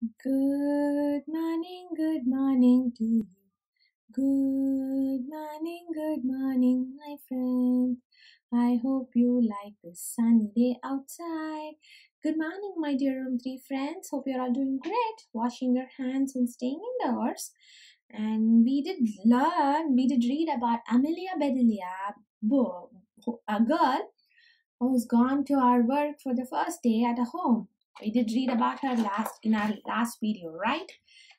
Good morning to you. Good morning, my friend. I hope you like this sunny day outside. Good morning, my dear room 3 friends. Hope you're all doing great, washing your hands and staying indoors. And we did read about Amelia Bedelia, a girl who's gone to our work for the first day at a home. We did read about her in our last video, right?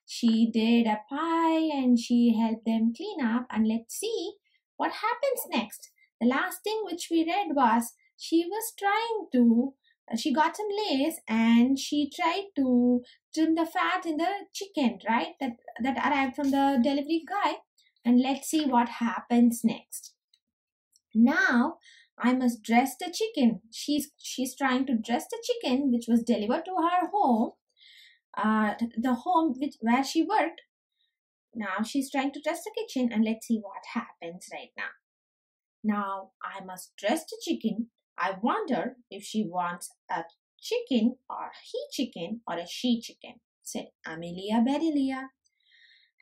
She did a pie and she helped them clean up, and let's see what happens next. The last thing which we read was she got some lace and she tried to trim the fat in the chicken, right? That arrived from the delivery guy. And let's see what happens next. Now I must dress the chicken. She's trying to dress the chicken which was delivered to her home, the home where she worked. Now she's trying to dress the kitchen, and let's see what happens right now. Now I must dress the chicken. I wonder if she wants a chicken or he chicken or a she chicken, said Amelia Bedelia.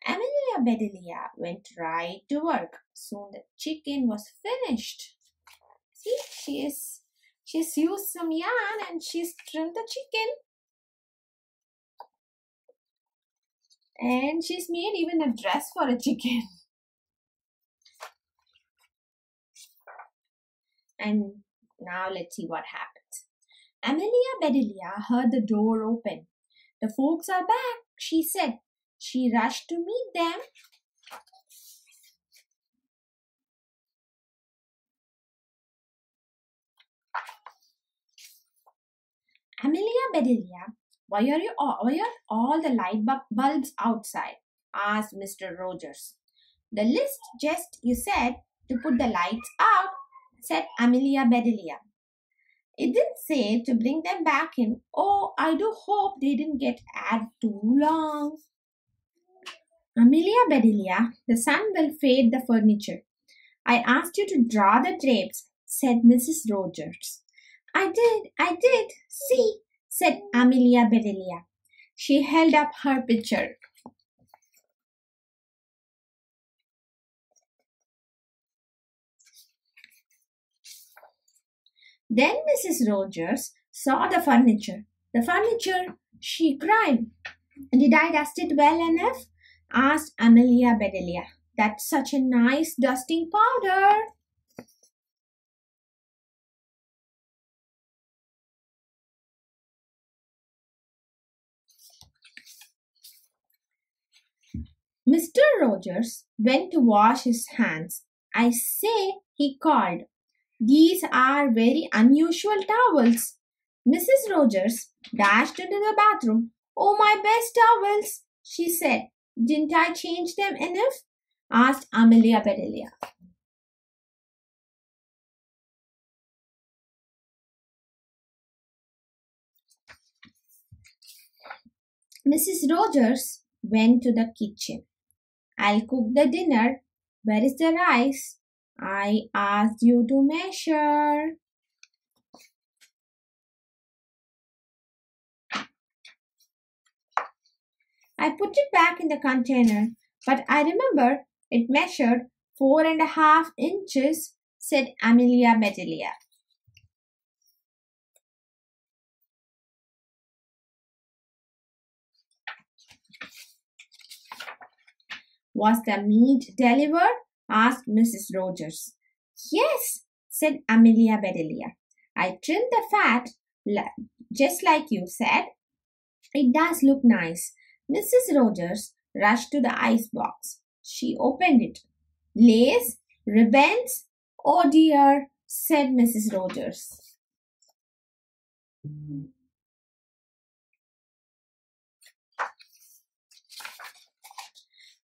Amelia Bedelia went right to work. Soon the chicken was finished. See, she's used some yarn and she's trimmed the chicken. And she's made even a dress for a chicken. And now let's see what happens. Amelia Bedelia heard the door open. The folks are back, she said. She rushed to meet them. Amelia Bedelia, why are all the light bulbs outside? Asked Mr. Rogers. The list just you said to put the lights out, said Amelia Bedelia. It didn't say to bring them back in. Oh, I do hope they didn't get added too long. Amelia Bedelia, the sun will fade the furniture. I asked you to draw the drapes, said Mrs. Rogers. I did, see, said Amelia Bedelia. She held up her picture. Then Mrs. Rogers saw the furniture. The furniture, she cried. Did I dust it well enough? Asked Amelia Bedelia. That's such a nice dusting powder. Mr. Rogers went to wash his hands. I say, he called, these are very unusual towels. Mrs. Rogers dashed into the bathroom. Oh, my best towels, she said. Didn't I change them enough? Asked Amelia Bedelia. Mrs. Rogers went to the kitchen. I'll cook the dinner. Where is the rice? I asked you to measure. I put it back in the container, but I remember it measured 4.5 inches, said Amelia Bedelia. Was the meat delivered? Asked Mrs. Rogers. Yes, said Amelia Bedelia. I trimmed the fat just like you said. It does look nice. Mrs. Rogers rushed to the ice box. She opened it. Lace? Ribbons? Oh dear, said Mrs. Rogers.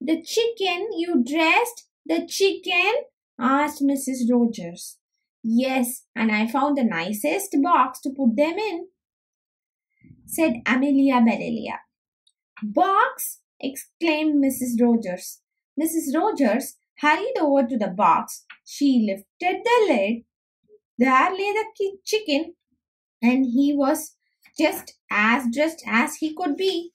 The chicken you dressed? The chicken? Asked Mrs. Rogers. Yes, and I found the nicest box to put them in, said Amelia Bedelia. Box? Exclaimed Mrs. Rogers. Mrs. Rogers hurried over to the box. She lifted the lid. There lay the chicken, and he was just as dressed as he could be.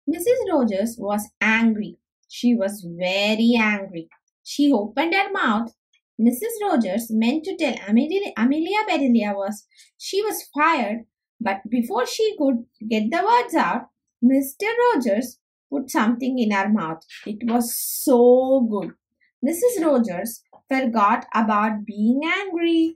Mrs. Rogers was angry. She was very angry. She opened her mouth. Mrs. Rogers meant to tell Amelia Bedelia she was fired, but before she could get the words out, Mr. Rogers put something in her mouth. It was so good. Mrs. Rogers forgot about being angry.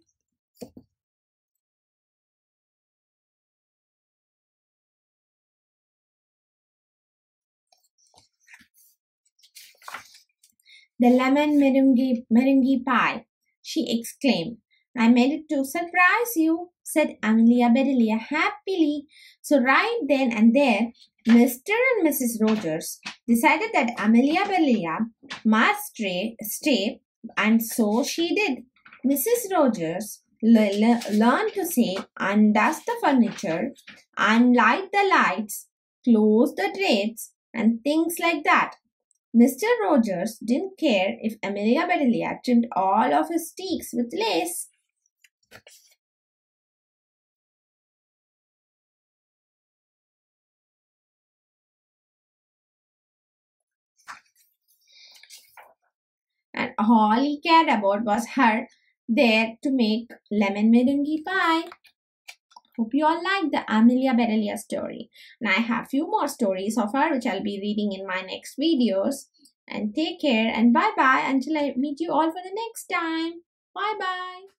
The lemon meringue pie, she exclaimed. I made it to surprise you, said Amelia Bedelia happily. So right then and there, Mr. and Mrs. Rogers decided that Amelia Bedelia must stay, and so she did. Mrs. Rogers learned to save and dust the furniture and light the lights, close the drapes, and things like that. Mr. Rogers didn't care if Amelia Bedelia trimmed all of his steaks with lace. And all he cared about was her there to make lemon meringue pie. Hope you all like the Amelia Bedelia story. And I have few more stories of her which I'll be reading in my next videos. And take care and bye bye until I meet you all for the next time. Bye bye.